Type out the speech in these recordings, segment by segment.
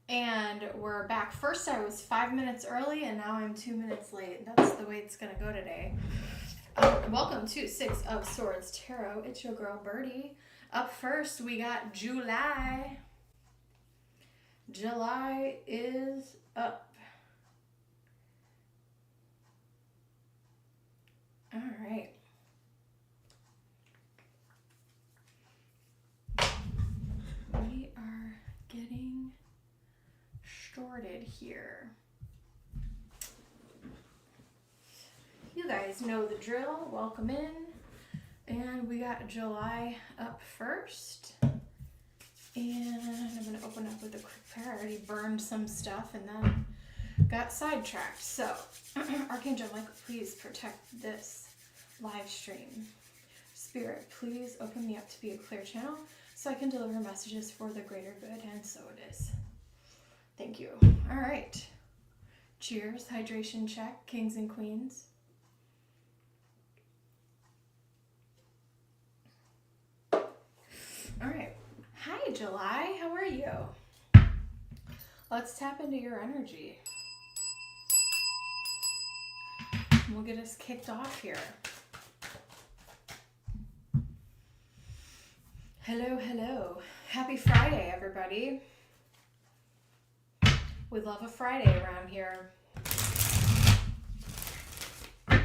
And we're back. First I was 5 minutes early and now I'm 2 minutes late. That's the way it's gonna go today. Welcome to Six of Swords Tarot. It's your girl Birdie. Up first we got July. July is up. All right. We are getting started here. You guys know the drill. Welcome in. And we got July up first. And I'm going to open up with a quick prayer. I already burned some stuff and then got sidetracked. So, Archangel Michael, please protect this live stream. Spirit, please open me up to be a clear channel so I can deliver messages for the greater good, and so it is. Thank you. All right. Cheers. Hydration check. Kings and queens. All right. Hi, July. How are you? Let's tap into your energy. We'll get us kicked off here. Hello, hello. Happy Friday, everybody. We love a Friday around here. All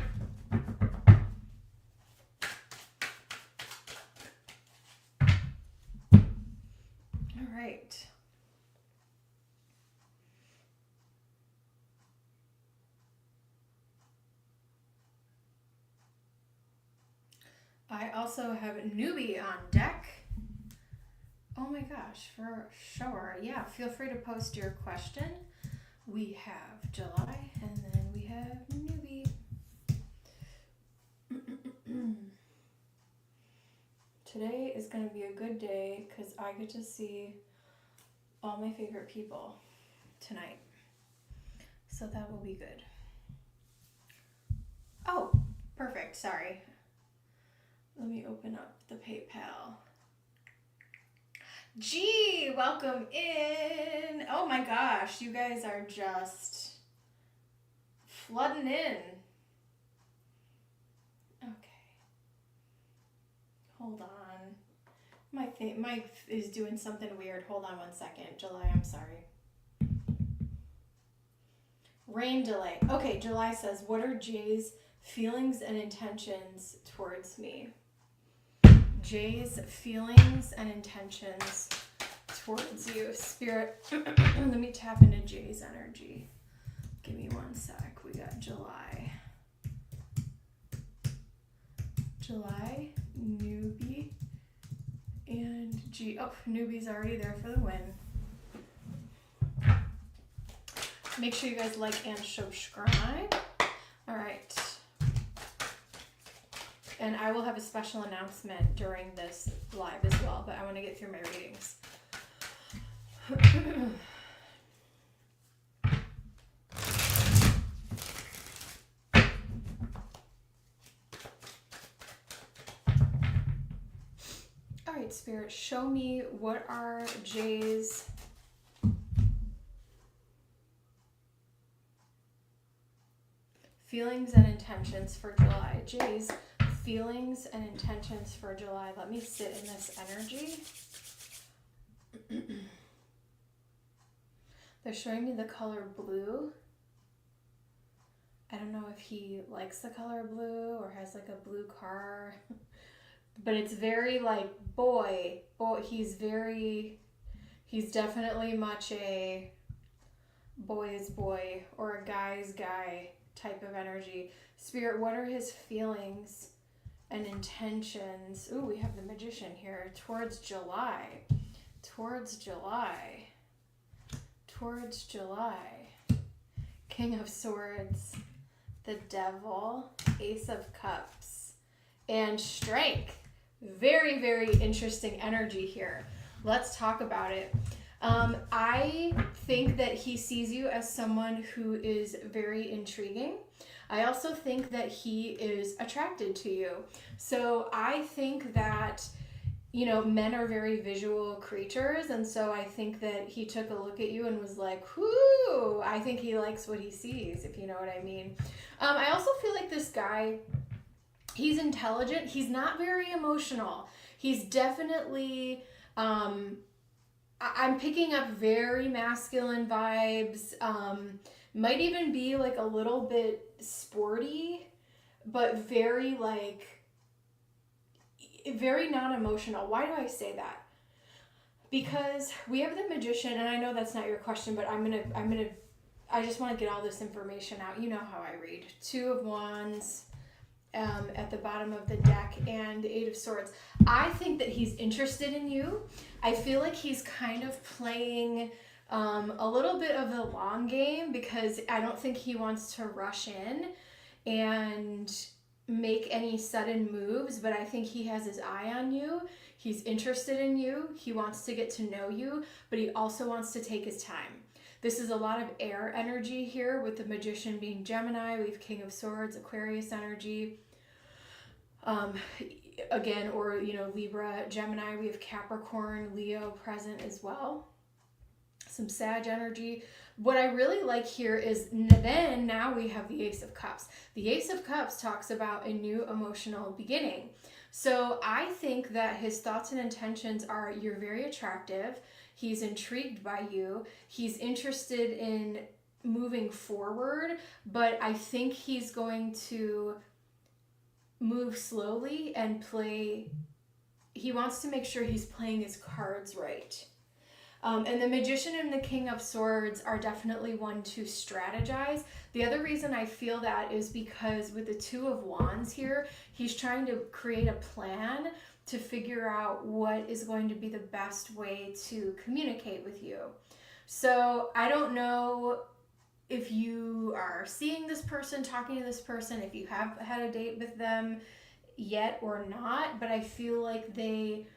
right. I also have a newbie on deck. Oh my gosh, for sure. Yeah, feel free to post your question. We have July and then we have newbie. Today is going to be a good day because I get to see all my favorite people tonight. So that will be good. Oh, perfect. Sorry. Let me open up the PayPal. Gee, welcome in. Oh my gosh, you guys are just flooding in. Okay. Hold on. My mic is doing something weird. Hold on 1 second. July, I'm sorry. Rain delay. Okay, July says, what are Jay's feelings and intentions towards me? Jay's feelings and intentions towards you. Spirit, let me tap into Jay's energy. Give me 1 sec. We got July. July, newbie, and G. Oh, newbie's already there for the win. Make sure you guys like and subscribe. All right. And I will have a special announcement during this live as well, but I want to get through my readings. All right, Spirit, show me what are Jay's feelings and intentions for July. Jay's feelings and intentions for July. Let me sit in this energy. They're showing me the color blue. I don't know if he likes the color blue or has like a blue car, but it's very like boy, he's definitely much a boy's boy or a guy's guy type of energy. Spirit, what are his feelings and intentions? Ooh, we have the Magician here. Towards July. Towards July. Towards July. King of Swords. The Devil. Ace of Cups. And Strength. Very, very interesting energy here. Let's talk about it. I think that he sees you as someone who is very intriguing. I also think that he is attracted to you. So I think that you know, men are very visual creatures, and so I think that he took a look at you and was like, whoo, I think he likes what he sees, if you know what I mean. I also feel like this guy, he's intelligent. He's not very emotional. He's definitely, I'm picking up very masculine vibes. Might even be like a little bit sporty, but very like, very non-emotional. Why do I say that? Because we have the Magician, and I know that's not your question, but I just want to get all this information out. You know how I read. Two of Wands at the bottom of the deck, and Eight of Swords. I think that he's interested in you. I feel like he's kind of playing a little bit of the long game, because I don't think he wants to rush in and make any sudden moves, but I think he has his eye on you. He's interested in you. He wants to get to know you, but he also wants to take his time. This is a lot of air energy here, with the Magician being Gemini. We have King of Swords, Aquarius energy. Again, or, you know, Libra, Gemini. We have Capricorn, Leo present as well. Some Sag energy. What I really like here is then now we have the Ace of Cups. The Ace of Cups talks about a new emotional beginning. So I think that his thoughts and intentions are, you're very attractive. He's intrigued by you. He's interested in moving forward, but I think he's going to move slowly and play. He wants to make sure he's playing his cards right. And the Magician and the King of Swords are definitely one to strategize. The other reason I feel that is because with the Two of Wands here, he's trying to create a plan to figure out what is going to be the best way to communicate with you. So I don't know if you are seeing this person, talking to this person, if you have had a date with them yet or not, but I feel like they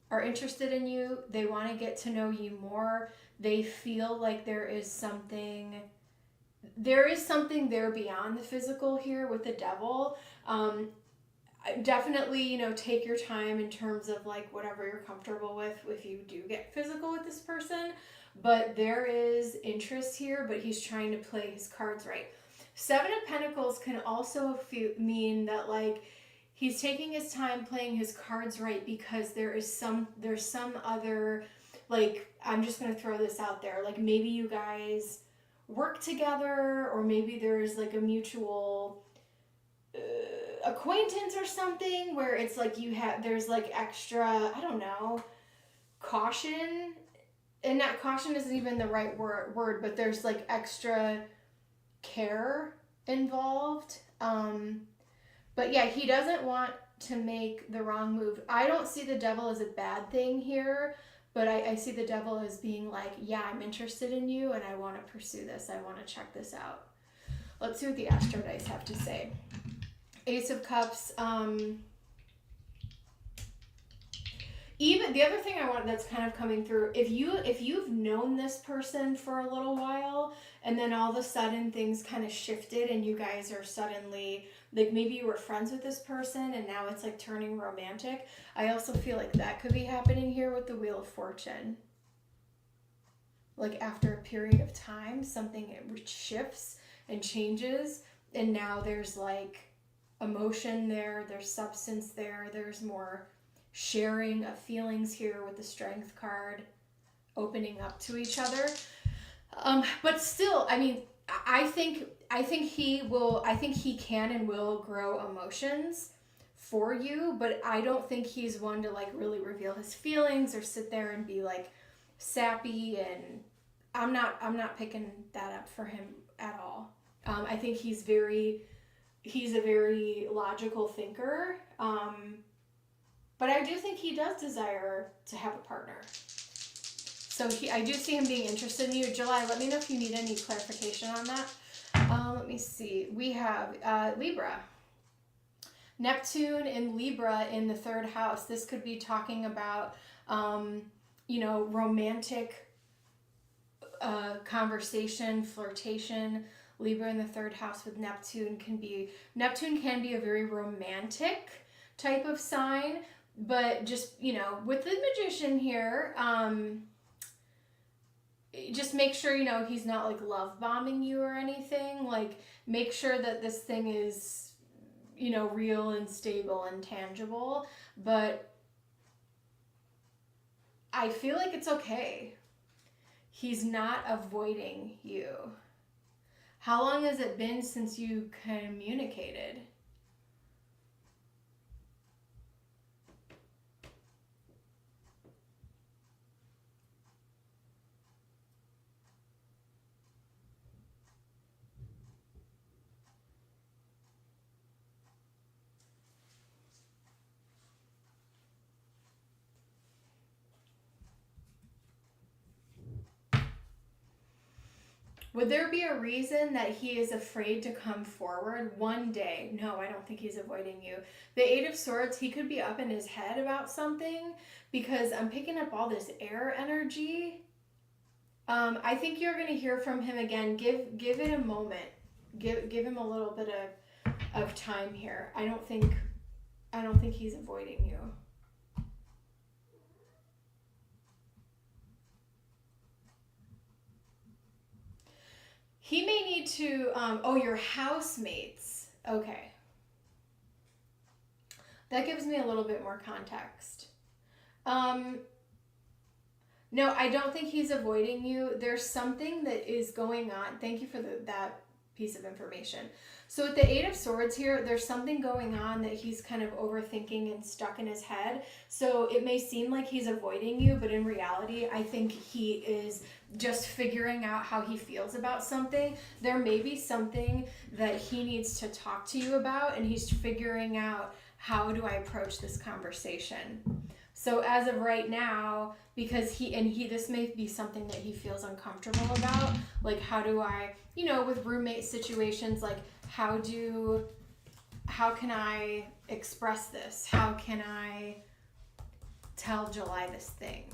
are interested in you. They want to get to know you more. They feel like there is something there beyond the physical here with the Devil. Definitely, you know, take your time in terms of like whatever you're comfortable with if you do get physical with this person. But there is interest here, but he's trying to play his cards right. Seven of Pentacles can also mean that like he's taking his time playing his cards right, because there's some other, like, I'm just going to throw this out there. Like maybe you guys work together, or maybe there's like a mutual acquaintance or something where it's like there's like extra, I don't know, caution. And that caution isn't even the right word, but there's like extra care involved. But yeah, he doesn't want to make the wrong move. I don't see the Devil as a bad thing here, but I see the Devil as being like, yeah, I'm interested in you and I want to pursue this. I want to check this out. Let's see what the Astro Dice have to say. Ace of Cups. Even the other thing I want that's kind of coming through, if you've known this person for a little while and then all of a sudden things kind of shifted and you guys are suddenly, like maybe you were friends with this person and now it's like turning romantic. I also feel like that could be happening here with the Wheel of Fortune. Like after a period of time, something shifts and changes, and now there's like emotion there, there's substance there, there's more sharing of feelings here with the Strength card, opening up to each other. But still, I mean, I think he can and will grow emotions for you, but I don't think he's one to like really reveal his feelings or sit there and be like sappy, and I'm not picking that up for him at all. I think he's a very logical thinker. But I do think he does desire to have a partner. So I do see him being interested in you. July, let me know if you need any clarification on that. Let me see. We have Libra. Neptune in Libra in the third house. This could be talking about, romantic conversation, flirtation. Libra in the third house with Neptune can be a very romantic type of sign. But just, you know, with the Magician here, just make sure, you know, he's not like love bombing you or anything. Like, make sure that this thing is, you know, real and stable and tangible. But I feel like it's okay. He's not avoiding you. How long has it been since you communicated? Would there be a reason that he is afraid to come forward one day? No, I don't think he's avoiding you. The Eight of Swords, he could be up in his head about something because I'm picking up all this air energy. I think you're going to hear from him again. Give it a moment. Give him a little bit of time here. I don't think he's avoiding you. He may need to, your housemates. Okay. That gives me a little bit more context. No, I don't think he's avoiding you. There's something that is going on. Thank you for that piece of information. So with the Eight of Swords here, there's something going on that he's kind of overthinking and stuck in his head. So it may seem like he's avoiding you, but in reality, I think he is just figuring out how he feels about something. There may be something that he needs to talk to you about, and he's figuring out, how do I approach this conversation? So as of right now, because this may be something that he feels uncomfortable about, like, how do I, you know, with roommate situations, like, how can I express this? How can I tell July this thing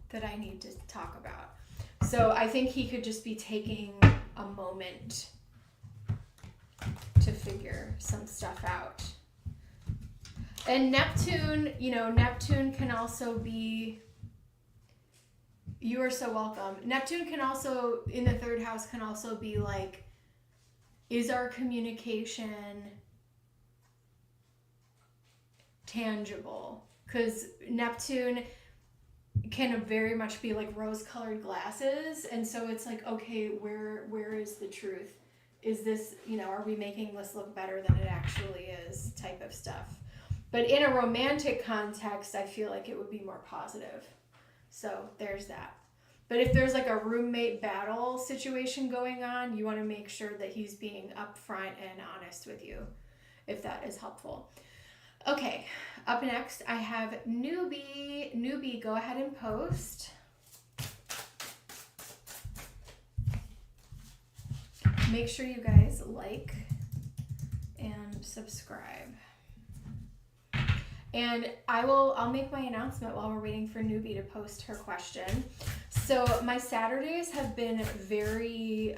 that I need to talk about? So I think he could just be taking a moment to figure some stuff out. And Neptune, you know, Neptune can also be, you are so welcome. Neptune can also, in the third house, can also be like, is our communication tangible? Because Neptune can very much be like rose-colored glasses, and so it's like, okay, where is the truth? Is this, you know, are we making this look better than it actually is, type of stuff. But in a romantic context, I feel like it would be more positive. So there's that. But if there's like a roommate battle situation going on, you want to make sure that he's being upfront and honest with you, if that is helpful. Okay, up next I have Newbie. Newbie, go ahead and post. Make sure you guys like and subscribe. And I'll make my announcement while we're waiting for Newbie to post her question. So my Saturdays have been very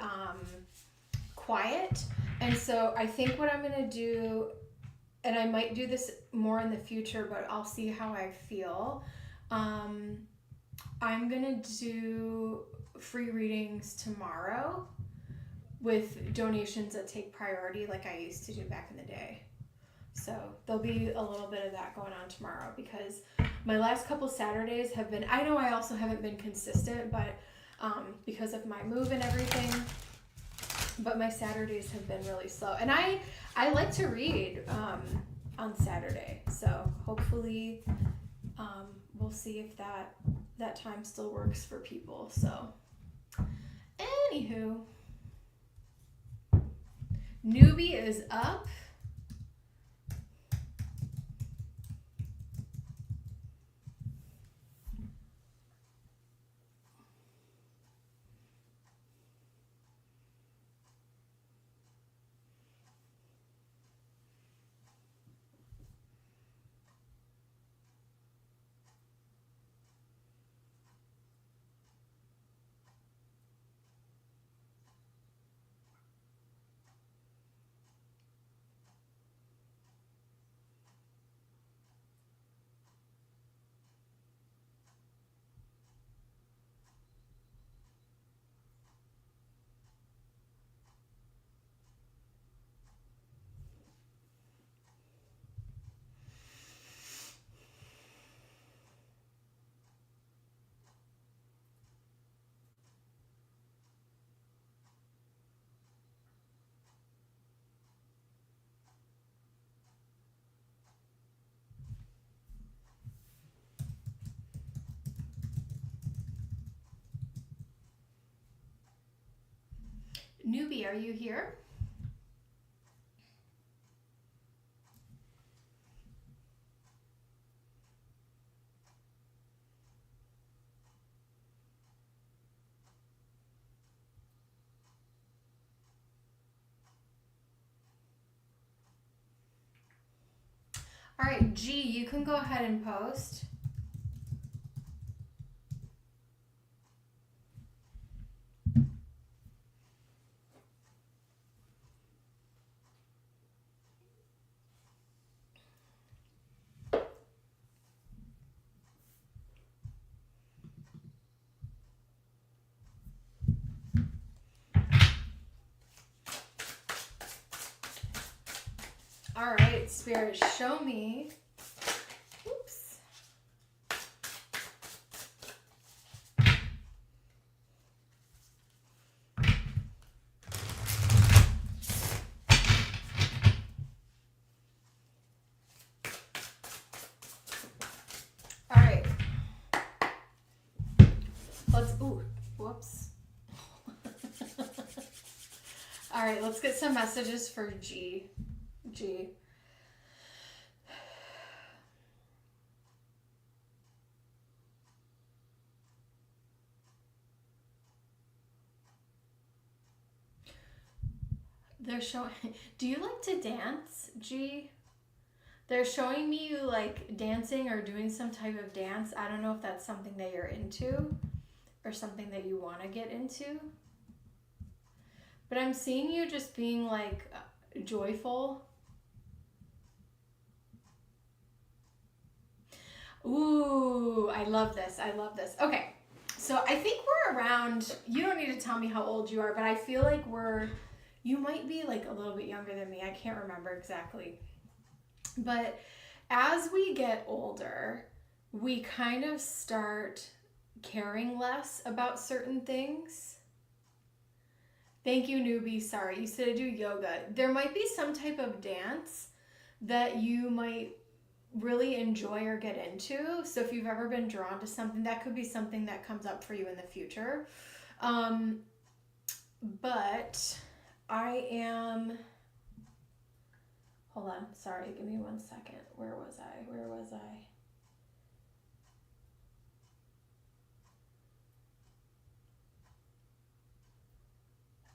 quiet. And so I think what I'm going to do, and I might do this more in the future, but I'll see how I feel. I'm going to do free readings tomorrow with donations that take priority like I used to do back in the day. So there'll be a little bit of that going on tomorrow because my last couple Saturdays have been, I know I also haven't been consistent, but because of my move and everything, but my Saturdays have been really slow. And I like to read on Saturday. So hopefully we'll see if that time still works for people. So anywho, Newbie is up. Newbie, are you here? All right, G, you can go ahead and post. All right, Spirit, show me. Oops. All right. Whoops. All right, let's get some messages for G. They're showing, do you like to dance, G? They're showing me you like dancing or doing some type of dance. I don't know if that's something that you're into or something that you want to get into. But I'm seeing you just being like joyful. Ooh, I love this. Okay, so I think we're around, you don't need to tell me how old you are, but I feel like you might be like a little bit younger than me. I can't remember exactly. But as we get older, we kind of start caring less about certain things. Thank you, Newbie. Sorry, you said I do yoga. There might be some type of dance that you might really enjoy or get into. So if you've ever been drawn to something, that could be something that comes up for you in the future. But I am, hold on, sorry, give me 1 second. Where was I?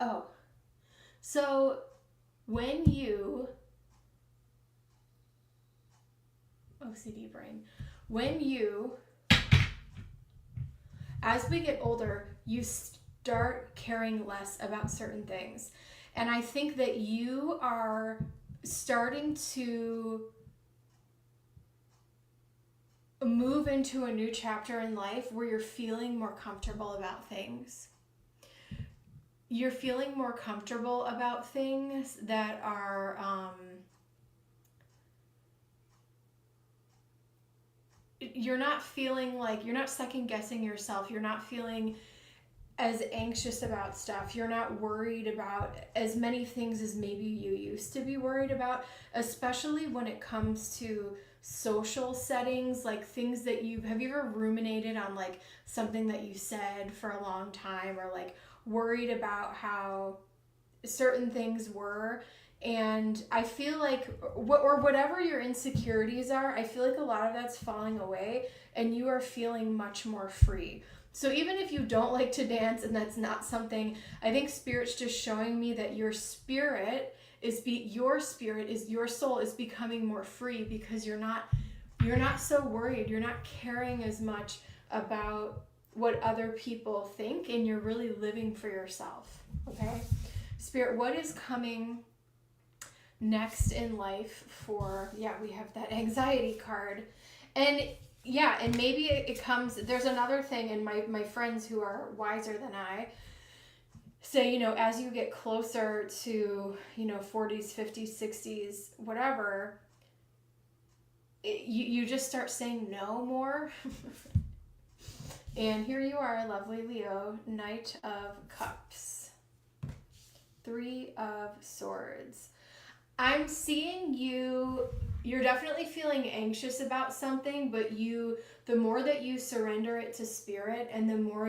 Oh, so when you, OCD brain, as we get older, you start caring less about certain things. And I think that you are starting to move into a new chapter in life where you're feeling more comfortable about things. You're feeling more comfortable about things that are you're not feeling like, you're not second guessing yourself. You're not feeling as anxious about stuff. You're not worried about as many things as maybe you used to be worried about, especially when it comes to social settings, like things that have you ever ruminated on like something that you said for a long time, or like worried about how certain things were? And I feel like, or whatever your insecurities are, I feel like a lot of that's falling away and you are feeling much more free. So even if you don't like to dance and that's not something, I think Spirit's just showing me that your soul is becoming more free, because you're not so worried. You're not caring as much about what other people think, and you're really living for yourself. Okay? Spirit, what is coming next in life for, we have that anxiety card. And and maybe it comes, there's another thing, and my friends who are wiser than I say, as you get closer to, 40s, 50s, 60s, whatever, you just start saying no more. And here you are, lovely Leo, Knight of Cups, 3 of Swords. I'm seeing you're definitely feeling anxious about something, but the more that you surrender it to spirit, and the more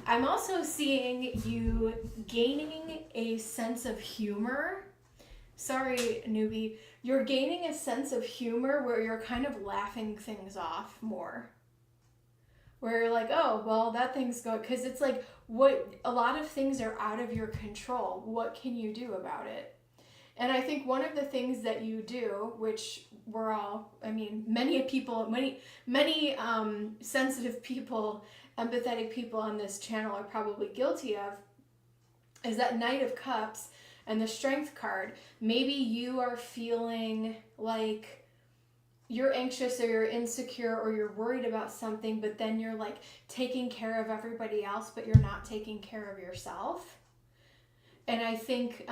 I'm also seeing you gaining a sense of humor. Sorry, newbie. You're gaining a sense of humor where you're kind of laughing things off more. Where you're like, oh, well, that thing's going, because it's like, a lot of things are out of your control. What can you do about it? And I think one of the things that you do, which many people, many sensitive people, empathetic people on this channel are probably guilty of, is that Knight of Cups and the Strength card. Maybe you are feeling like you're anxious or you're insecure or you're worried about something, but then you're like taking care of everybody else, but you're not taking care of yourself. And I think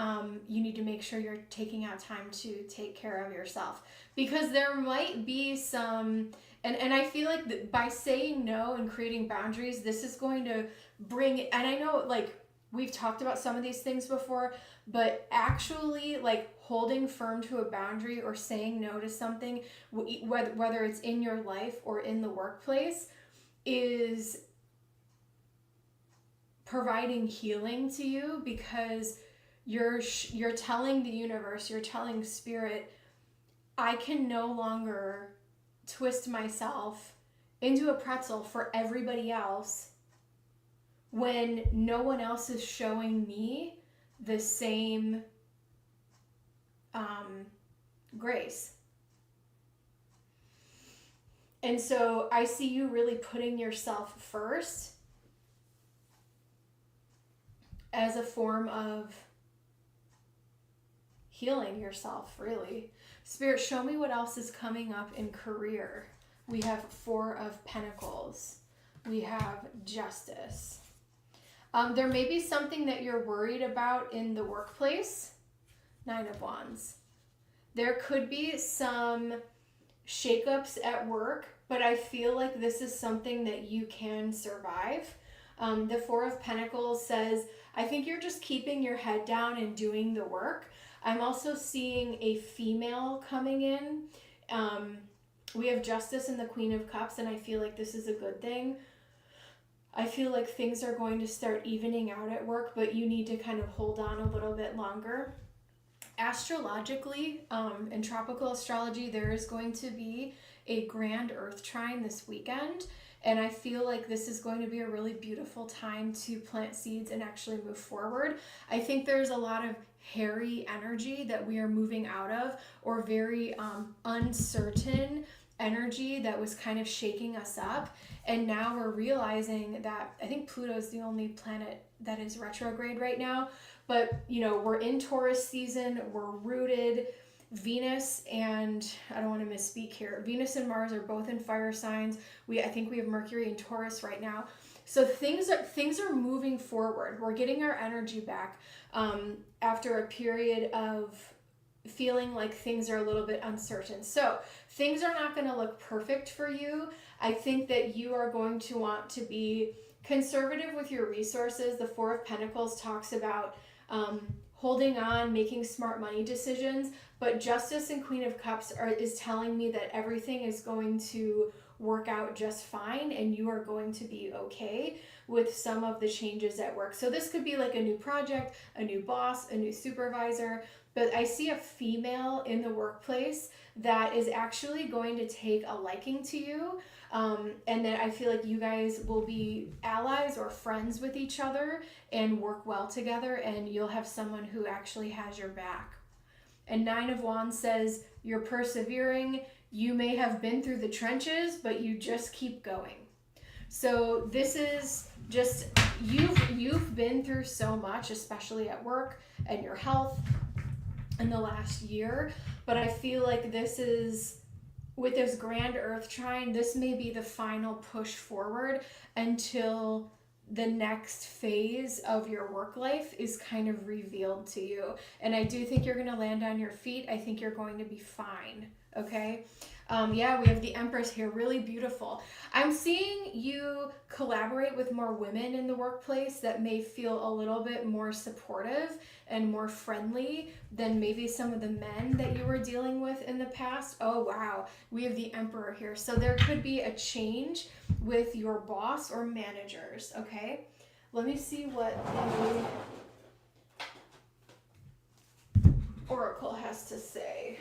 you need to make sure you're taking out time to take care of yourself, because there might be some, and I feel like that by saying no and creating boundaries, this is going to bring, and I know like we've talked about some of these things before, but actually like holding firm to a boundary or saying no to something, whether it's in your life or in the workplace, is providing healing to you, because you're telling the universe, you're telling spirit, I can no longer twist myself into a pretzel for everybody else when no one else is showing me the same grace. And so I see you really putting yourself first as a form of healing yourself, really. Spirit, show me what else is coming up in career. We have Four of Pentacles. We have Justice. There may be something that you're worried about in the workplace. Nine of Wands. There could be some shakeups at work, but I feel like this is something that you can survive. The Four of Pentacles says, I think you're just keeping your head down and doing the work. I'm also seeing a female coming in. We have Justice and the Queen of Cups, and I feel like this is a good thing. I feel like things are going to start evening out at work, but you need to kind of hold on a little bit longer. Astrologically, in tropical astrology, there is going to be a grand earth trine this weekend. And I feel like this is going to be a really beautiful time to plant seeds and actually move forward. I think there's a lot of hairy energy that we are moving out of, or very uncertain energy that was kind of shaking us up. And now we're realizing that I think Pluto is the only planet that is retrograde right now. But, we're in Taurus season, we're rooted. Venus and, I don't want to misspeak here, Venus and Mars are both in fire signs. I think we have Mercury in Taurus right now. So things are moving forward. We're getting our energy back after a period of feeling like things are a little bit uncertain. So things are not going to look perfect for you. I think that you are going to want to be conservative with your resources. The Four of Pentacles talks about holding on, making smart money decisions, but Justice and Queen of Cups is telling me that everything is going to work out just fine, and you are going to be okay with some of the changes at work. So this could be like a new project, a new boss, a new supervisor, but I see a female in the workplace that is actually going to take a liking to you, and that I feel like you guys will be allies or friends with each other and work well together, and you'll have someone who actually has your back. And Nine of Wands says you're persevering. You may have been through the trenches, but you just keep going. So this is just, you've been through so much, especially at work and your health in the last year. But I feel like this is, with this grand earth trine, this may be the final push forward until the next phase of your work life is kind of revealed to you. And I do think you're going to land on your feet. I think you're going to be fine. Okay. Yeah, we have the Empress here. Really beautiful. I'm seeing you collaborate with more women in the workplace that may feel a little bit more supportive and more friendly than maybe some of the men that you were dealing with in the past. Oh, wow. We have the Emperor here. So there could be a change with your boss or managers. Okay. Let me see what the Oracle has to say.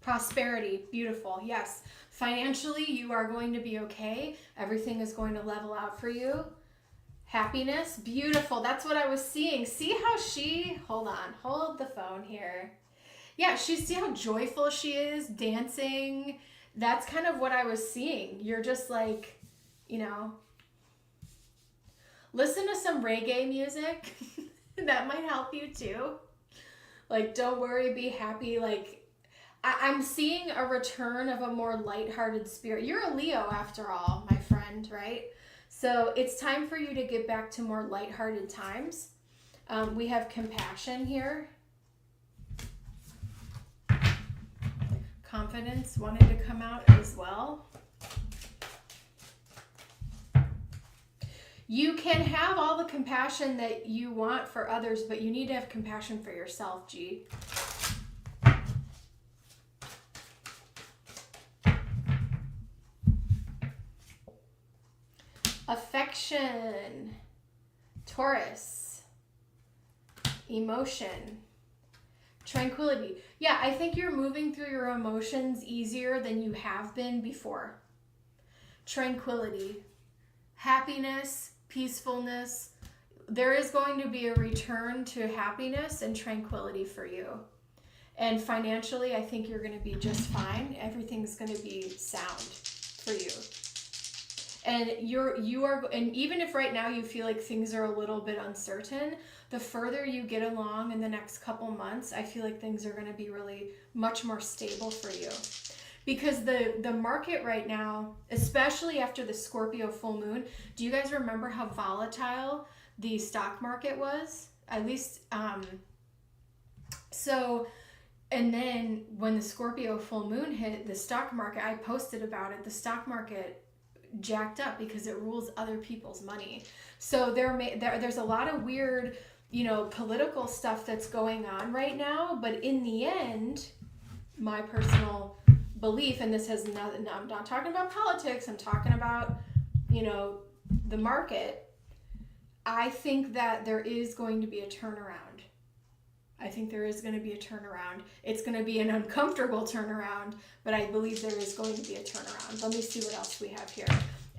Prosperity, beautiful, yes. Financially, you are going to be okay. Everything is going to level out for you. Happiness, beautiful. That's what I was seeing. See how she, hold on, hold the phone here. Yeah, see how joyful she is, dancing. That's kind of what I was seeing. You're just like, you know, listen to some reggae music. That might help you too. Like, don't worry, be happy. Like, I'm seeing a return of a more lighthearted spirit. You're a Leo after all, my friend, right? So it's time for you to get back to more lighthearted times. We have compassion here. Confidence wanted to come out as well. You can have all the compassion that you want for others, but you need to have compassion for yourself, G. Affection, Taurus, emotion, tranquility. Yeah, I think you're moving through your emotions easier than you have been before. Tranquility, happiness, peacefulness. There is going to be a return to happiness and tranquility for you. And financially, I think you're going to be just fine. Everything's going to be sound for you. And and even if right now you feel like things are a little bit uncertain, the further you get along in the next couple months, I feel like things are going to be really much more stable for you. Because the market right now, especially after the Scorpio full moon, do you guys remember how volatile the stock market was? At least, and then when the Scorpio full moon hit the stock market, I posted about it, the stock market jacked up because it rules other people's money. So there's a lot of weird, political stuff that's going on right now. But in the end, my personal belief, and this has nothing, I'm not talking about politics, I'm talking about, the market. I think that there is going to be a turnaround. I think there is going to be a turnaround. It's going to be an uncomfortable turnaround, but I believe there is going to be a turnaround. Let me see what else we have here.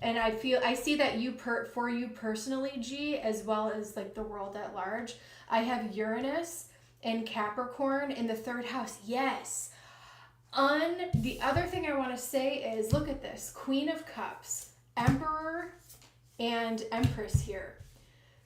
And I see that for you personally, G, as well as like the world at large, I have Uranus and Capricorn in the third house. Yes. The other thing I want to say is, look at this, Queen of Cups, Emperor and Empress here.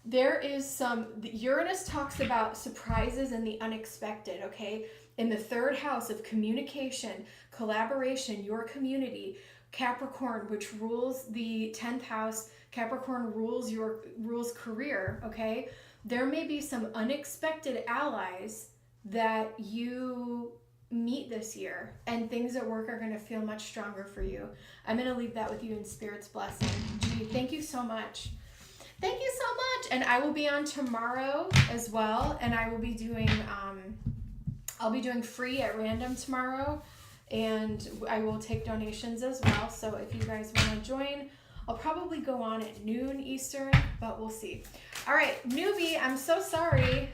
There is Uranus talks about surprises and the unexpected, okay? In the third house of communication, collaboration, your community, Capricorn, which rules the 10th house, Capricorn rules career, okay? There may be some unexpected allies that you meet this year, and things at work are going to feel much stronger for you. I'm going to leave that with you in Spirit's blessing. Gee, thank you so much. Thank you so much. And I will be on tomorrow as well. And I will be doing, I'll be doing free at random tomorrow. And I will take donations as well. So if you guys want to join, I'll probably go on at noon Eastern, but we'll see. All right, newbie, I'm so sorry.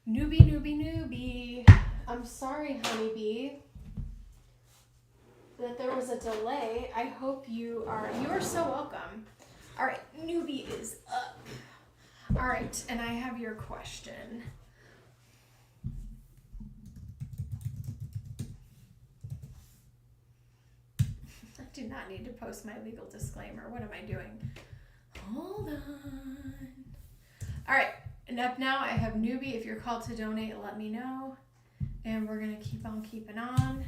Newbie. I'm sorry, honeybee, that there was a delay. I hope you are so welcome. All right, newbie is up. All right, and I have your question. do not need to post my legal disclaimer. What am I doing? Hold on. All right, and up now I have newbie. If you're called to donate, let me know. And we're gonna keep on keeping on.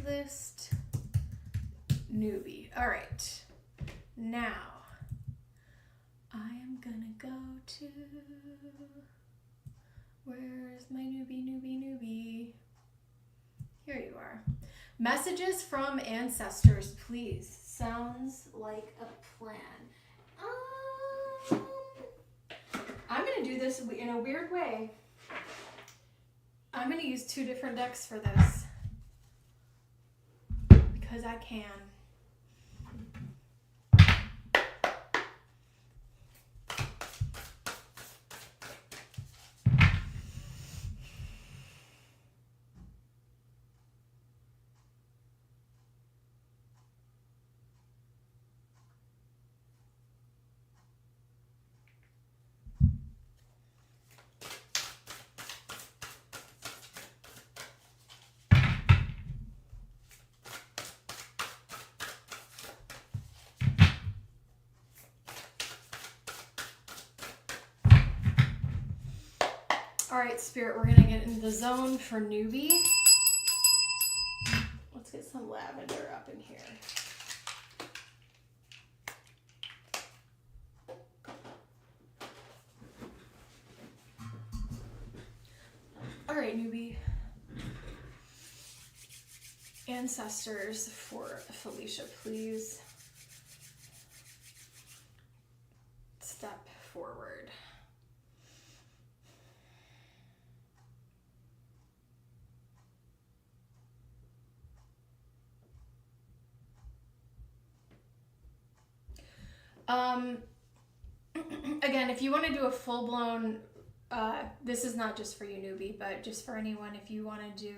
List newbie. All right, now I am gonna go to, where's my newbie? Here you are. Messages from ancestors, please. Sounds like a plan. I'm going to do this in a weird way. I'm going to use 2 different decks for this because I can. All right, Spirit, we're going to get into the zone for newbie. Let's get some lavender up in here. All right, newbie. Ancestors for Felicia, please. Step forward. Again, if you want to do a full-blown, this is not just for you, newbie, but just for anyone, if you want to do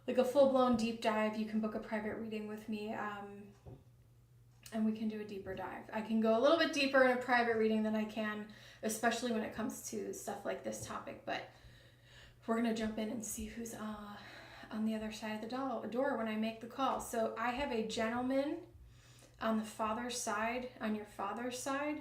like a full-blown deep dive, you can book a private reading with me, and we can do a deeper dive. I can go a little bit deeper in a private reading than I can, especially when it comes to stuff like this topic, but we're going to jump in and see who's on the other side of the door when I make the call. So I have a gentleman on the father's side, on your father's side.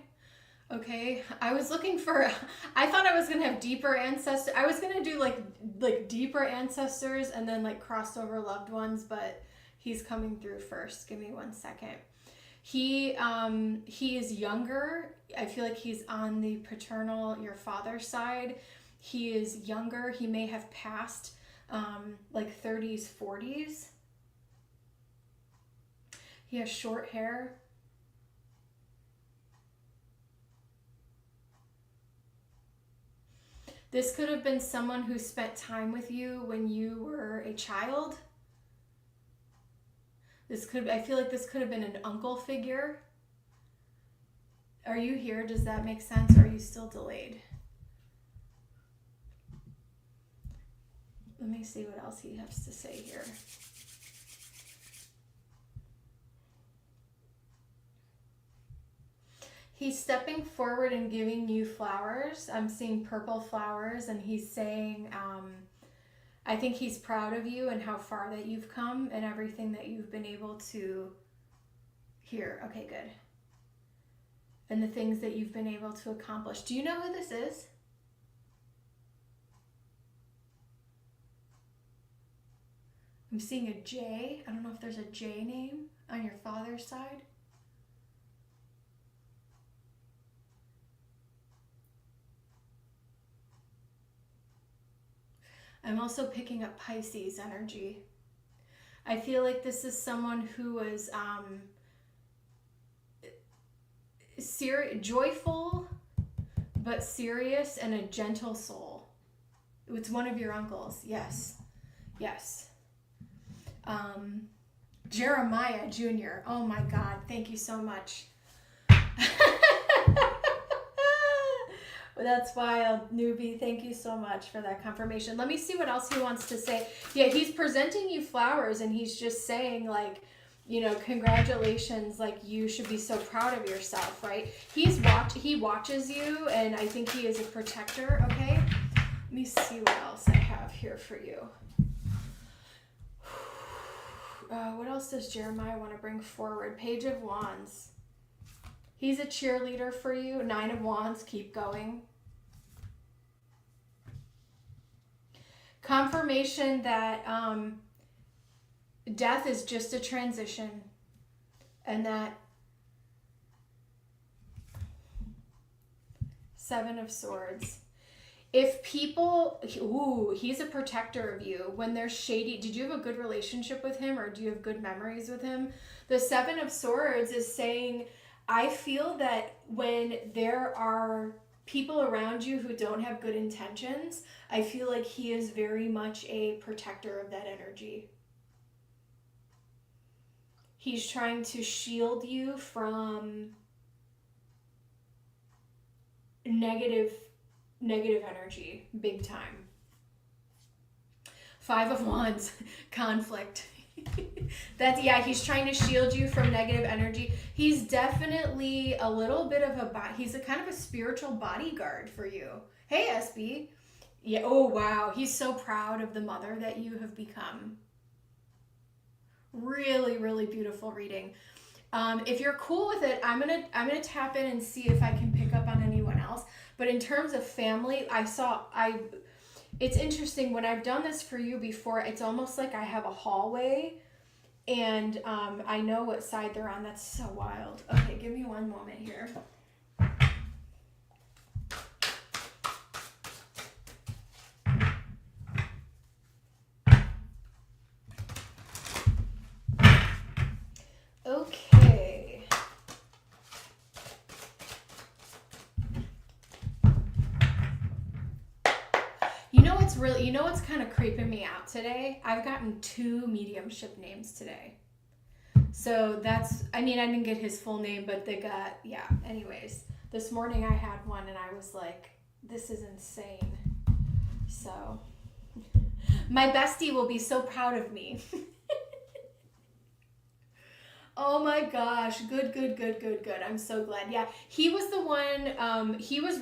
Okay, I was looking for, I thought I was going to have deeper ancestors. I was going to do like deeper ancestors and then like crossover loved ones, but he's coming through first. Give me 1 second. He is younger. I feel like he's on the paternal, your father's side. He is younger. He may have passed like 30s, 40s. He has short hair. This could have been someone who spent time with you when you were a child. I feel like this could have been an uncle figure. Are you here? Does that make sense? Or are you still delayed? Let me see what else he has to say here. He's stepping forward and giving you flowers. I'm seeing purple flowers, and he's saying, I think he's proud of you and how far that you've come and everything that you've been able to hear. Okay, good. And the things that you've been able to accomplish. Do you know who this is? I'm seeing a J. I don't know if there's a J name on your father's side. I'm also picking up Pisces energy. I feel like this is someone who was joyful, but serious, and a gentle soul. It's one of your uncles. Yes. Yes. Jeremiah Jr. Oh my God. Thank you so much. That's wild, newbie. Thank you so much for that confirmation. Let me see what else he wants to say. Yeah, he's presenting you flowers, and he's just saying, like, you know, congratulations, like, you should be so proud of yourself, right? He watches you, and I think he is a protector, okay? Let me see what else I have here for you. what else does Jeremiah want to bring forward? Page of Wands. He's a cheerleader for you. 9 of Wands, keep going. Confirmation that death is just a transition, and that 7 of Swords. If people, he's a protector of you. When they're shady, did you have a good relationship with him, or do you have good memories with him? The 7 of Swords is saying, I feel that when there are people around you who don't have good intentions, I feel like he is very much a protector of that energy. He's trying to shield you from negative energy, big time. 5 of Wands, conflict. He's trying to shield you from negative energy. He's definitely a little bit of he's a kind of a spiritual bodyguard for you. Hey, SB. Yeah, oh wow, he's so proud of the mother that you have become. Really, really beautiful reading. If you're cool with it, I'm gonna tap in and see if I can pick up on anyone else. But in terms of family, it's interesting, when I've done this for you before, it's almost like I have a hallway, and I know what side they're on. That's so wild. Okay, give me one moment here. Okay. You know what's kind of creeping me out today? I've gotten 2 mediumship names today. So I didn't get his full name, but they got, anyways. This morning I had one and I was like, this is insane. So, my bestie will be so proud of me. Oh my gosh, good. I'm so glad. Yeah, he was the one, he was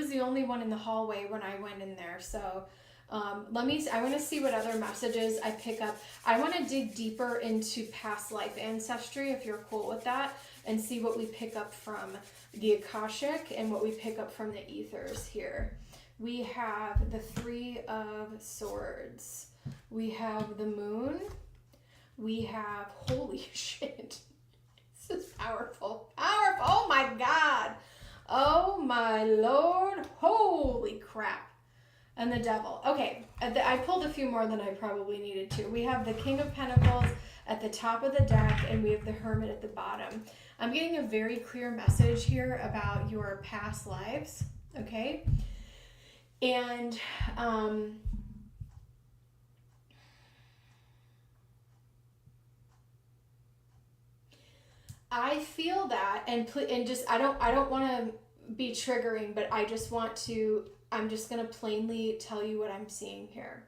the only one in the hallway when I went in there. So, I want to see what other messages I pick up. I want to dig deeper into past life ancestry, if you're cool with that, and see what we pick up from the Akashic and what we pick up from the ethers here. We have the 3 of Swords. We have the Moon. We have, holy shit, this is powerful, oh my God, oh my Lord, holy crap, and the Devil. Okay, I pulled a few more than I probably needed to. We have the King of Pentacles at the top of the deck, and we have the Hermit at the bottom. I'm getting a very clear message here about your past lives, okay, and I feel that, and just I don't want to be triggering, but I'm just going to plainly tell you what I'm seeing here.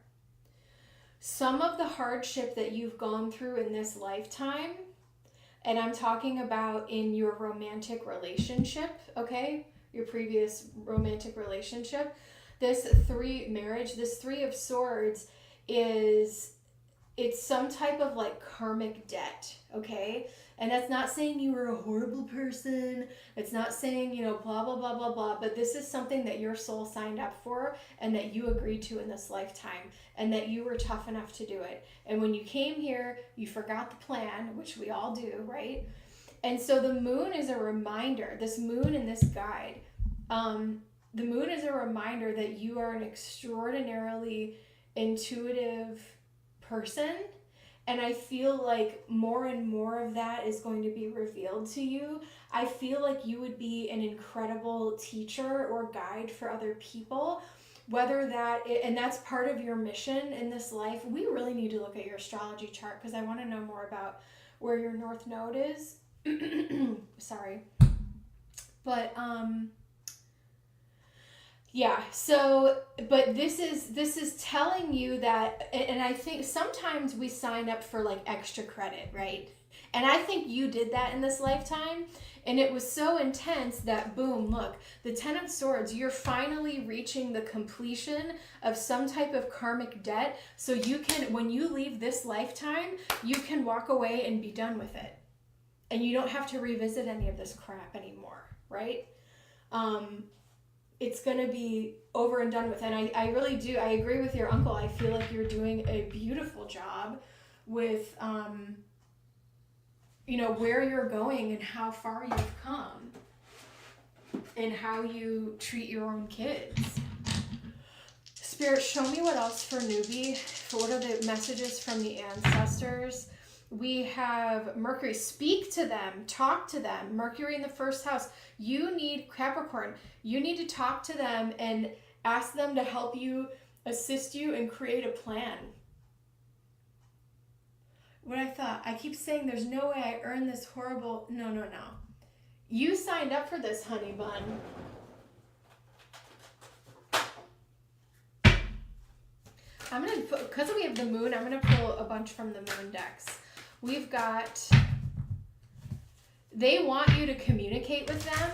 Some of the hardship that you've gone through in this lifetime, and I'm talking about in your romantic relationship, okay? Your previous romantic relationship. This 3 of Swords it's some type of like karmic debt, okay? And that's not saying you were a horrible person. It's not saying, blah, blah, blah, blah, blah. But this is something that your soul signed up for and that you agreed to in this lifetime, and that you were tough enough to do it. And when you came here, you forgot the plan, which we all do, right? And so the Moon is a reminder, this Moon in this guide, the Moon is a reminder that you are an extraordinarily intuitive person. And I feel like more and more of that is going to be revealed to you. I feel like you would be an incredible teacher or guide for other people, and that's part of your mission in this life. We really need to look at your astrology chart, because I want to know more about where your North Node is. Sorry. But, yeah, so, but this is telling you that, and I think sometimes we sign up for like extra credit, right? And I think you did that in this lifetime. And it was so intense that, boom, look, the Ten of Swords, you're finally reaching the completion of some type of karmic debt. So you can, when you leave this lifetime, you can walk away and be done with it. And you don't have to revisit any of this crap anymore, right? It's going to be over and done with. And I really do. I agree with your uncle. I feel like you're doing a beautiful job with, you know, where you're going and how far you've come and how you treat your own kids. Spirit, show me what else for newbie. What are the messages from the ancestors? We have Mercury. Speak to them. Talk to them. Mercury in the first house. You need, Capricorn, you need to talk to them and ask them to help you, assist you, and create a plan. What I thought, I keep saying there's no way I earned this horrible, no. You signed up for this, honey bun. I'm going to, because we have the moon, I'm going to pull a bunch from the moon decks. We've got, they want you to communicate with them,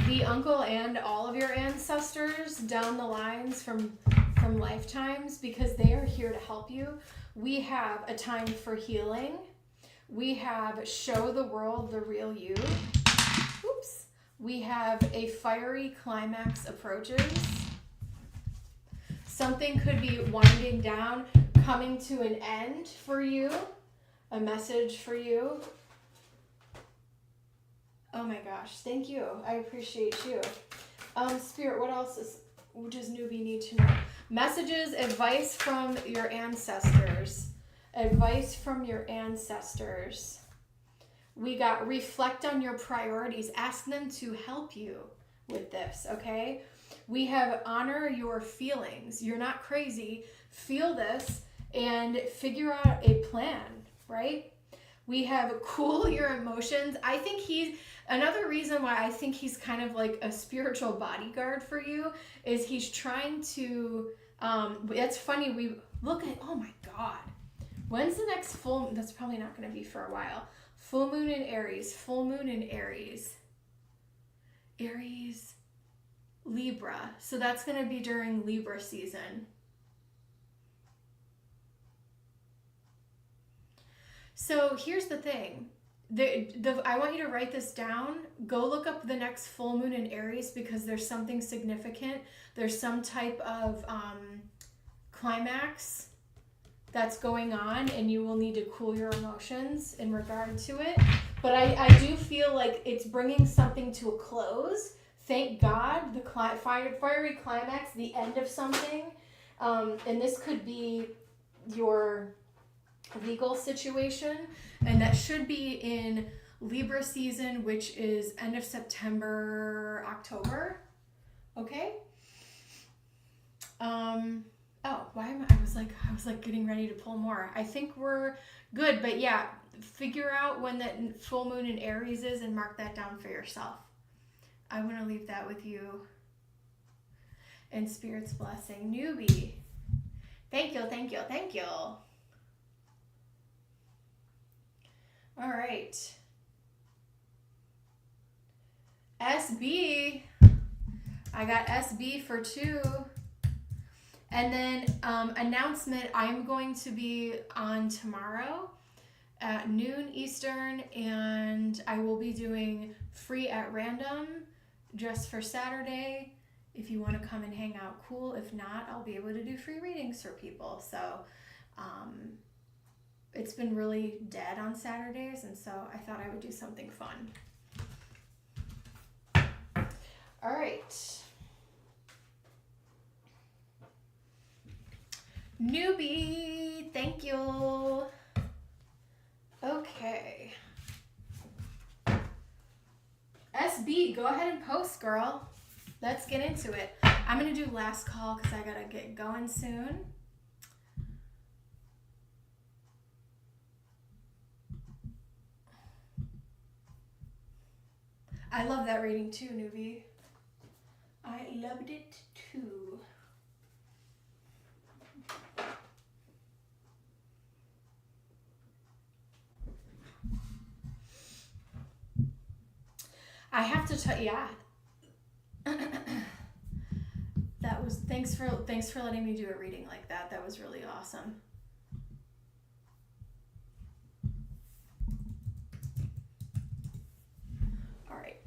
the uncle and all of your ancestors down the lines from lifetimes, because they are here to help you. We have a time for healing. We have show the world the real you. Oops. We have a fiery climax approaches. Something could be winding down, coming to an end for you. A message for you. Oh my gosh, thank you. I appreciate you. Spirit, what else does newbie need to know? Messages, advice from your ancestors. Advice from your ancestors. We got reflect on your priorities. Ask them to help you with this, okay? We have honor your feelings. You're not crazy. Feel this and figure out a plan, right? We have cool your emotions. I think another reason why I think he's kind of like a spiritual bodyguard for you is he's trying to, it's funny, we look at, oh my God, when's the next full, that's probably not going to be for a while. Full moon in Aries, full moon in Aries. Aries, Libra. So that's going to be during Libra season. So here's the thing. I want you to write this down. Go look up the next full moon in Aries because there's something significant. There's some type of climax that's going on and you will need to cool your emotions in regard to it. But I do feel like it's bringing something to a close. Thank God, the fiery climax, the end of something. And this could be your legal situation, and that should be in Libra season, which is end of September, October. Okay. I was like getting ready to pull more. I think we're good, but yeah, figure out when that full moon in Aries is and mark that down for yourself. I want to leave that with you. And Spirit's blessing. Newbie. Thank you, thank you, thank you. All right. SB. I got SB for 2. And then announcement, I'm going to be on tomorrow at noon Eastern, and I will be doing free at random just for Saturday. If you want to come and hang out, cool. If not, I'll be able to do free readings for people. So it's been really dead on Saturdays, and so I thought I would do something fun. All right. Newbie, thank you. Okay. SB, go ahead and post, girl. Let's get into it. I'm going to do last call because I got to get going soon. I love that reading too, newbie. I loved it too. I have to tell, yeah. That was, thanks for letting me do a reading like that. That was really awesome. All right.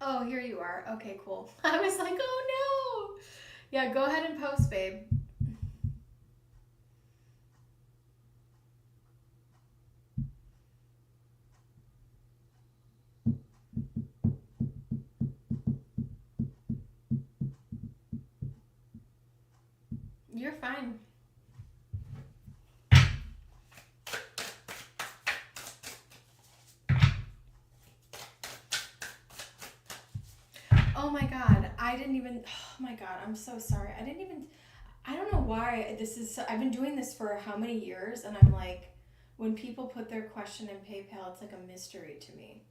Oh, here you are. Okay, cool. I was like, oh no. Yeah, go ahead and post, babe. You're fine. Oh my God, oh my God, I'm so sorry. I don't know why I've been doing this for how many years, and I'm like, when people put their question in PayPal, it's like a mystery to me.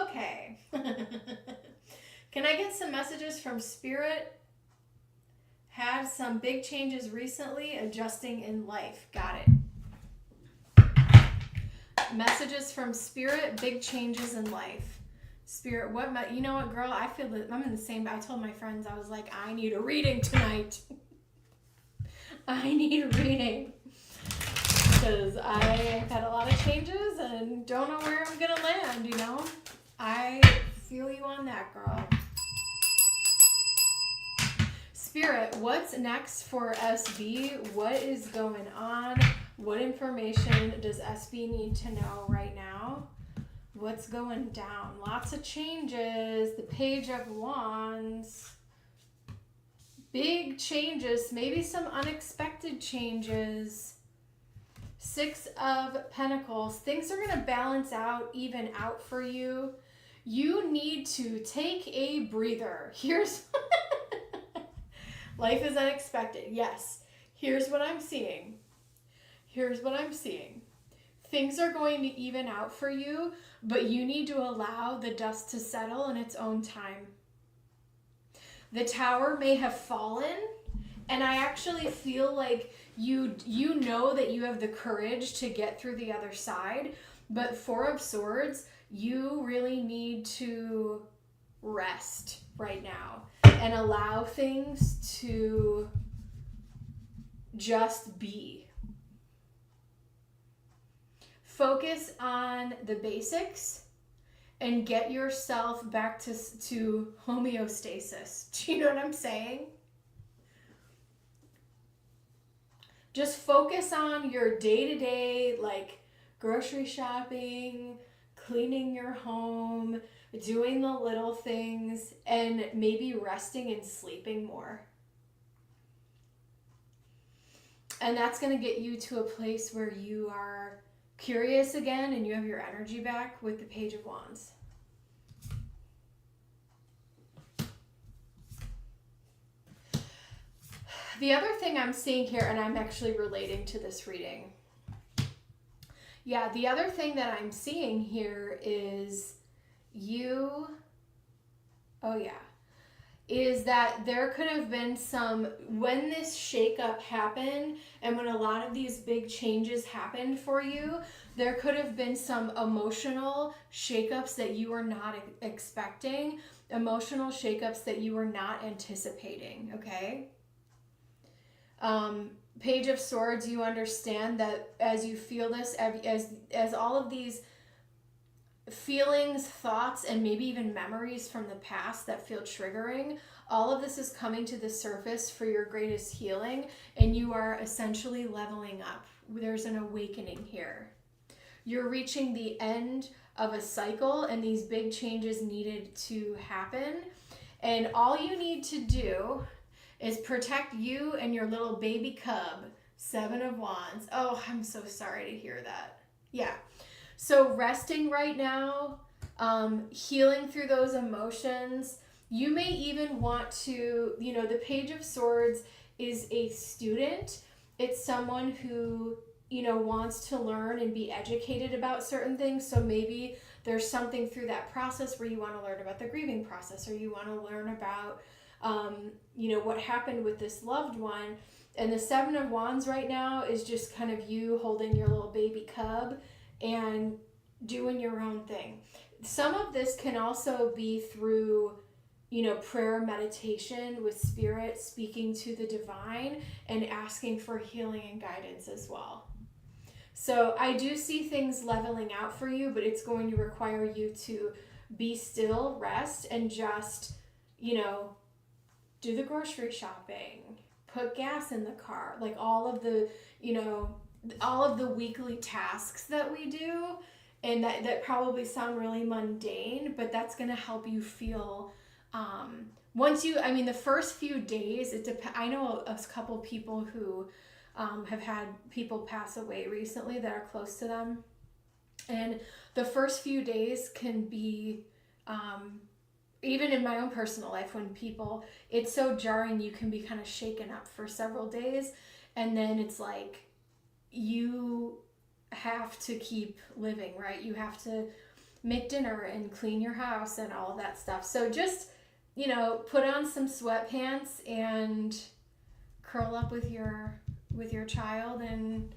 Okay. Can I get some messages from Spirit? Had some big changes recently, adjusting in life. Got it. Messages from Spirit, big changes in life. Spirit, you know what, girl? I feel that I'm in the same. I told my friends, I was like, I need a reading tonight. I need a reading. Because I've had a lot of changes and don't know where I'm going to land, you know? I feel you on that, girl. Spirit, what's next for SB? What is going on? What information does SB need to know right now? What's going down? Lots of changes. The Page of Wands. Big changes. Maybe some unexpected changes. Six of Pentacles. Things are going to balance out, even out for you. You need to take a breather. Here's life is unexpected. Yes. Here's what I'm seeing. Here's what I'm seeing. Things are going to even out for you, but you need to allow the dust to settle in its own time. The tower may have fallen, and I actually feel like you know that you have the courage to get through the other side, but Four of Swords, you really need to rest right now and allow things to just be. Focus on the basics and get yourself back to homeostasis. Do you know what I'm saying? Just focus on your day-to-day, like grocery shopping, cleaning your home, doing the little things, and maybe resting and sleeping more. And that's going to get you to a place where you are curious again and you have your energy back with the Page of Wands. The other thing I'm seeing here, and I'm actually relating to this reading. Yeah, the other thing that I'm seeing here is is that there could have been some, when this shakeup happened and when a lot of these big changes happened for you, there could have been some emotional shakeups that you were not expecting, emotional shakeups that you were not anticipating, okay? Page of Swords, you understand that as you feel this, as all of these feelings, thoughts, and maybe even memories from the past that feel triggering, all of this is coming to the surface for your greatest healing, and you are essentially leveling up. There's an awakening here. You're reaching the end of a cycle, and these big changes needed to happen, and all you need to do is protect you and your little baby cub. Seven of Wands. Oh, I'm so sorry to hear that. Yeah. So resting right now, healing through those emotions. You may even want to, the Page of Swords is a student. It's someone who, wants to learn and be educated about certain things. So maybe there's something through that process where you want to learn about the grieving process, or you want to learn about, what happened with this loved one. And the Seven of Wands right now is just kind of you holding your little baby cub and doing your own thing. Some of this can also be through, prayer, meditation with spirit, speaking to the divine and asking for healing and guidance as well. So I do see things leveling out for you, but it's going to require you to be still, rest, and just, do the grocery shopping, put gas in the car, like all of the weekly tasks that we do, and that probably sound really mundane, but that's going to help you feel, the first few days, I know a couple people who have had people pass away recently that are close to them, and the first few days can be, even in my own personal life, when it's so jarring, you can be kind of shaken up for several days, and then it's like you have to keep living, right? You have to make dinner and clean your house and all of that stuff. So just, put on some sweatpants and curl up with your child and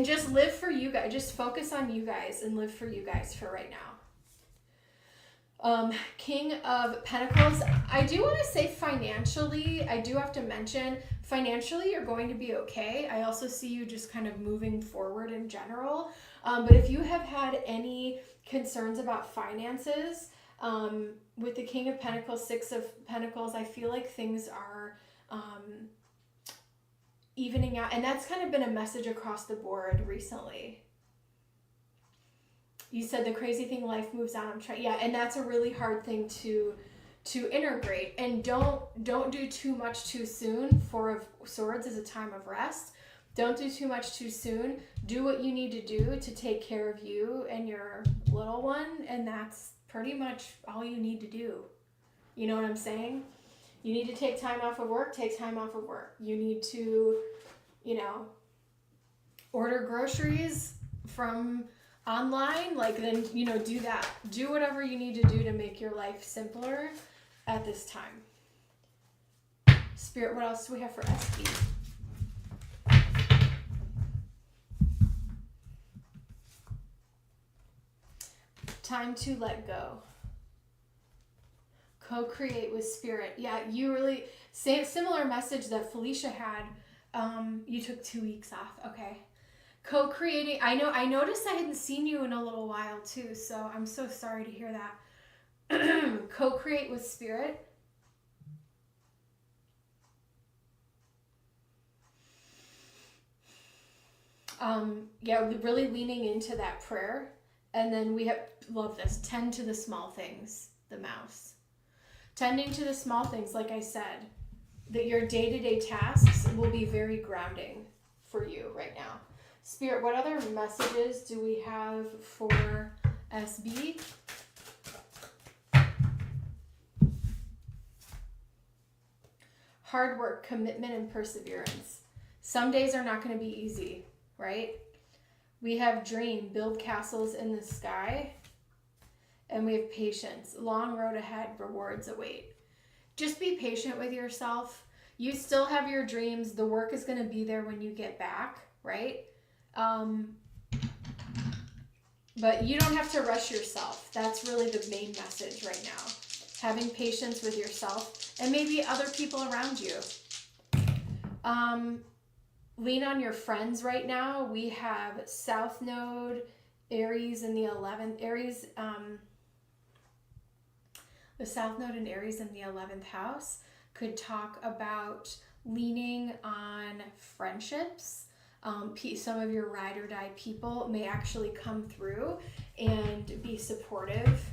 just live for you guys. Just focus on you guys and live for you guys for right now. King of Pentacles. I do want to say financially, I do have to mention financially you're going to be okay. I also see you just kind of moving forward in general. But if you have had any concerns about finances, with the King of Pentacles, Six of Pentacles, I feel like things are evening out. And that's kind of been a message across the board recently. You said the crazy thing, life moves on. Yeah, and that's a really hard thing to integrate. And don't do too much too soon. Four of Swords is a time of rest. Don't do too much too soon. Do what you need to do to take care of you and your little one, and that's pretty much all you need to do. You know what I'm saying? You need to take time off of work, take time off of work. You need to, you know, order groceries from online, like, then, you know, do that. Do whatever you need to do to make your life simpler at this time. Spirit, what else do we have for SB? Time to let go. Co-create with Spirit. Yeah, you really, similar message that Felicia had. You took 2 weeks off. Okay. Co-creating. I noticed I hadn't seen you in a little while too, so I'm so sorry to hear that. Co-create with Spirit. Yeah, really leaning into that prayer. And then we have, love this, tend to the small things, the mouse. Tending to the small things, like I said, that your day-to-day tasks will be very grounding for you right now. Spirit, what other messages do we have for SB? Hard work, commitment, and perseverance. Some days are not going to be easy, right? We have dream, build castles in the sky. And we have patience, long road ahead, rewards await. Just be patient with yourself. You still have your dreams. The work is going to be there when you get back, right? But you don't have to rush yourself. That's really the main message right now. Having patience with yourself and maybe other people around you. Lean on your friends right now. We have South Node, Aries in the 11th, Aries, the South Node and Aries in the 11th house could talk about leaning on friendships. Some of your ride or die people may actually come through and be supportive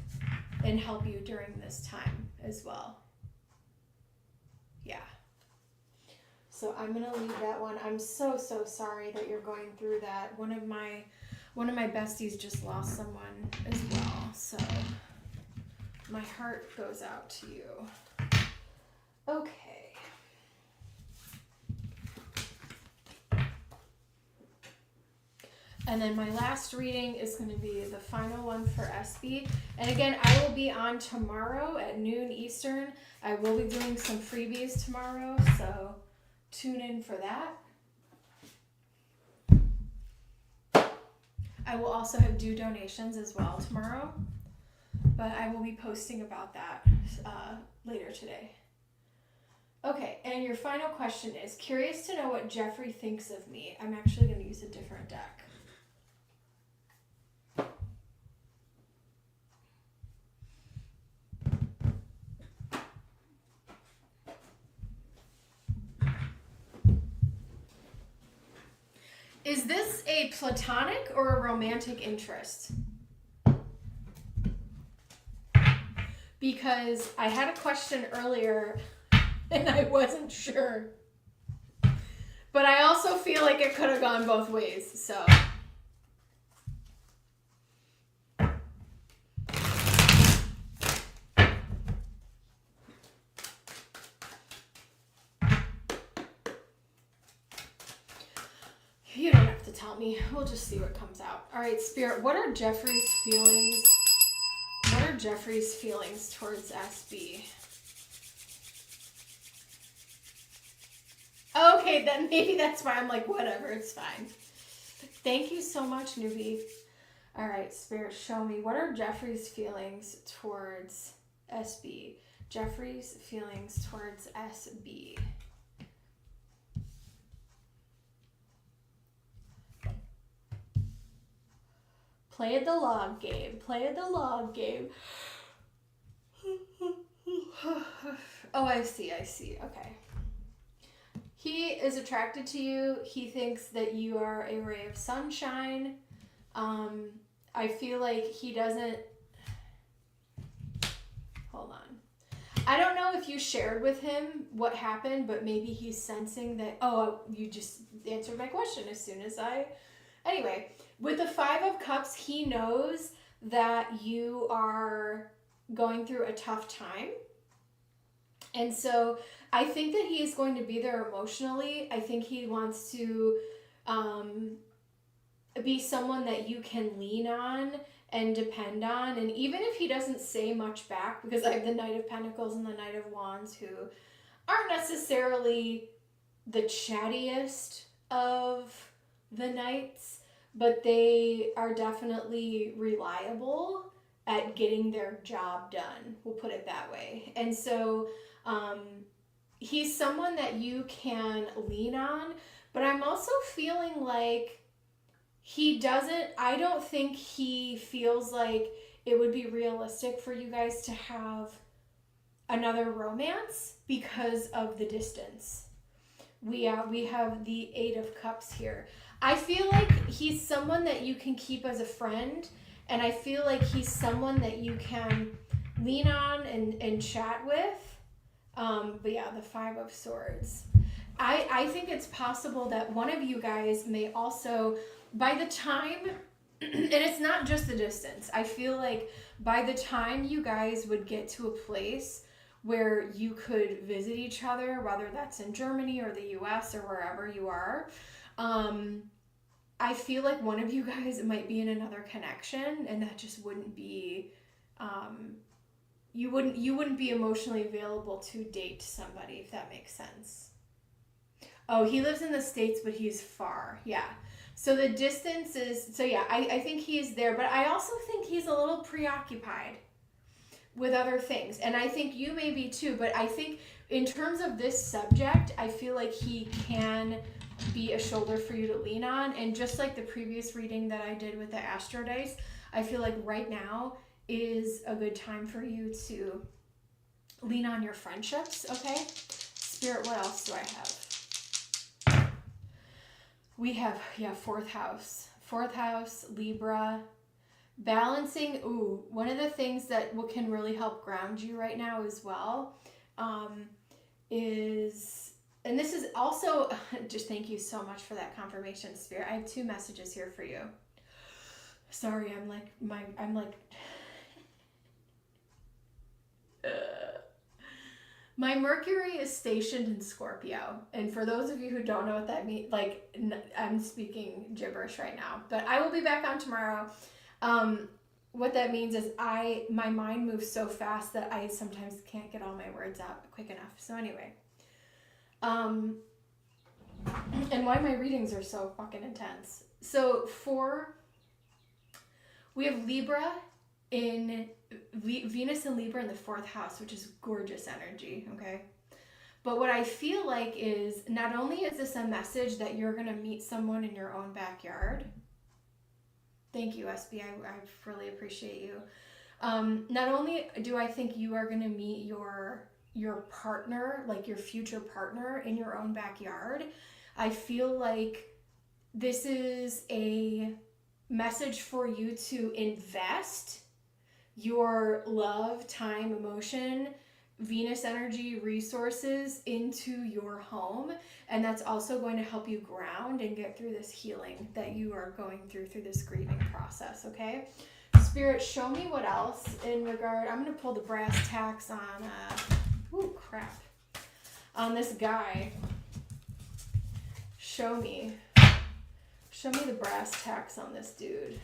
and help you during this time as well. Yeah. So I'm going to leave that one. I'm so sorry that you're going through that. One of my besties just lost someone as well. So my heart goes out to you. Okay. And then my last reading is going to be the final one for SB. And again, I will be on tomorrow at noon Eastern. I will be doing some freebies tomorrow, so tune in for that. I will also have due donations as well tomorrow, but I will be posting about that later today. Okay, and your final question is, curious to know what Jeffrey thinks of me. I'm actually going to use a different deck. Is this a platonic or a romantic interest? Because I had a question earlier and I wasn't sure. But I also feel like it could have gone both ways, so. You don't have to tell me. We'll just see what comes out. All right, Spirit, what are Jeffrey's feelings? What are Jeffrey's feelings towards SB? Okay, then maybe that's why I'm like, whatever, it's fine. Thank you so much, newbie. All right, Spirit, show me. What are Jeffrey's feelings towards SB? Jeffrey's feelings towards SB. Play the log game. Play the log game. Oh, I see. Okay. He is attracted to you. He thinks that you are a ray of sunshine. I feel like he doesn't... Hold on. I don't know if you shared with him what happened, but maybe he's sensing that, oh, you just answered my question as soon as anyway, with the Five of Cups, he knows that you are going through a tough time. And so I think that he is going to be there emotionally. I think he wants to be someone that you can lean on and depend on. And even if he doesn't say much back, because I have the Knight of Pentacles and the Knight of Wands, who aren't necessarily the chattiest of the knights, but they are definitely reliable at getting their job done. We'll put it that way. And so he's someone that you can lean on, but I'm also feeling like I don't think he feels like it would be realistic for you guys to have another romance because of the distance. We have the Eight of Cups here. I feel like he's someone that you can keep as a friend, and I feel like he's someone that you can lean on and chat with. But yeah, the Five of Swords. I think it's possible that one of you guys may also, by the time, and it's not just the distance, I feel like by the time you guys would get to a place where you could visit each other, whether that's in Germany or the US or wherever you are, I feel like one of you guys might be in another connection, and that just wouldn't be, you wouldn't be emotionally available to date somebody, if that makes sense. Oh, he lives in the States, but he's far. Yeah. So the distance is, so yeah, I think he's there, but I also think he's a little preoccupied with other things. And I think you may be too, but I think in terms of this subject, I feel like he can be a shoulder for you to lean on. And just like the previous reading that I did with the Astro Dice, I feel like right now is a good time for you to lean on your friendships, okay? Spirit, what else do I have? We have, fourth house. Fourth house, Libra. Balancing, one of the things that can really help ground you right now as well is, and this is also, just thank you so much for that confirmation, Spirit. I have 2 messages here for you. Sorry, my Mercury is stationed in Scorpio, and for those of you who don't know what that means, like, I'm speaking gibberish right now, but I will be back on tomorrow. What that means is my mind moves so fast that I sometimes can't get all my words out quick enough. So anyway, and why my readings are so fucking intense. So we have Libra in Venus and Libra in the 4th house, which is gorgeous energy, okay? But what I feel like is, not only is this a message that you're going to meet someone in your own backyard. Thank you, SB. I really appreciate you. Not only do I think you are going to meet your partner, like your future partner, in your own backyard, I feel like this is a message for you to invest your love, time, emotion, Venus energy, resources into your home. And that's also going to help you ground and get through this healing that you are going through this grieving process, okay? Spirit, show me what else in regard, I'm going to pull the brass tacks on, on this guy. Show me the brass tacks on this dude.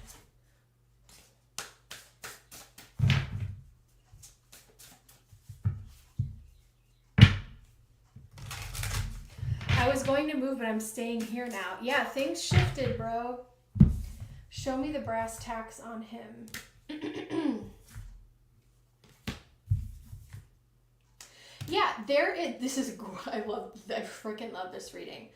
I was going to move, but I'm staying here now. Yeah, things shifted, bro. Show me the brass tacks on him. Yeah, I freaking love this reading.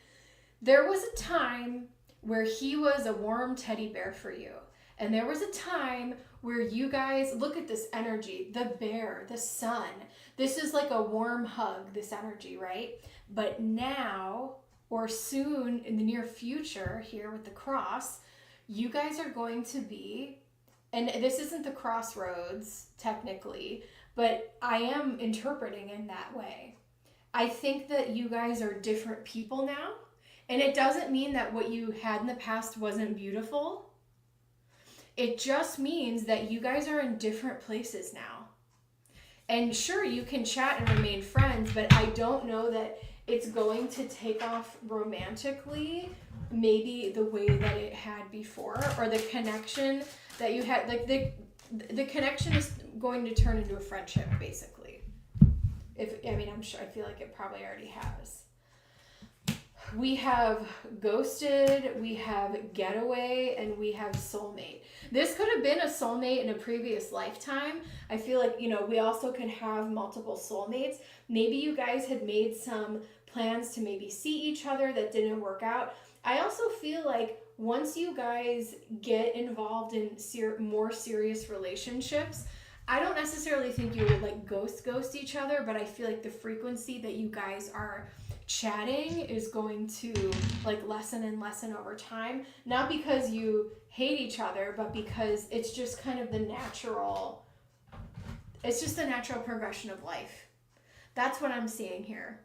There was a time where he was a warm teddy bear for you. And there was a time where you guys, look at this energy, the bear, the sun. This is like a warm hug, this energy, right? But now, or soon in the near future here with the cross, you guys are going to be, and this isn't the crossroads technically, but I am interpreting in that way. I think that you guys are different people now, And it doesn't mean that what you had in the past wasn't beautiful. It just means that you guys are in different places now. And sure, you can chat and remain friends, but I don't know that it's going to take off romantically maybe the way that it had before, or the connection that you had, like the connection is going to turn into a friendship, basically. I'm sure, I feel like it probably already has. We have ghosted, we have getaway, and we have soulmate. This could have been a soulmate in a previous lifetime. I feel like, we also could have multiple soulmates. Maybe you guys had made some plans to maybe see each other that didn't work out. I also feel like once you guys get involved in more serious relationships, I don't necessarily think you would like ghost each other, but I feel like the frequency that you guys are chatting is going to like lessen and lessen over time. Not because you hate each other, but because it's just kind of the natural progression of life. That's what I'm seeing here.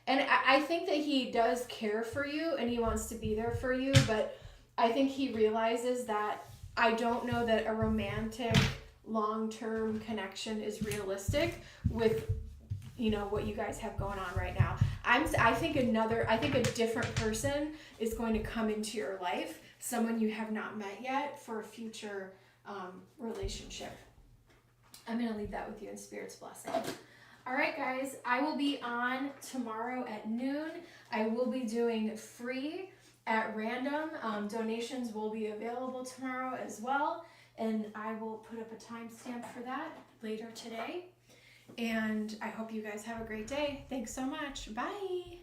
And I think that he does care for you and he wants to be there for you, but I think he realizes that I don't know that a romantic long-term connection is realistic with what you guys have going on right now. I think a different person is going to come into your life, someone you have not met yet, for a future relationship. I'm going to leave that with you in Spirit's blessing. All right, guys, I will be on tomorrow at noon. I will be doing free at random. Donations will be available tomorrow as well, and I will put up a timestamp for that later today. And I hope you guys have a great day. Thanks so much. Bye.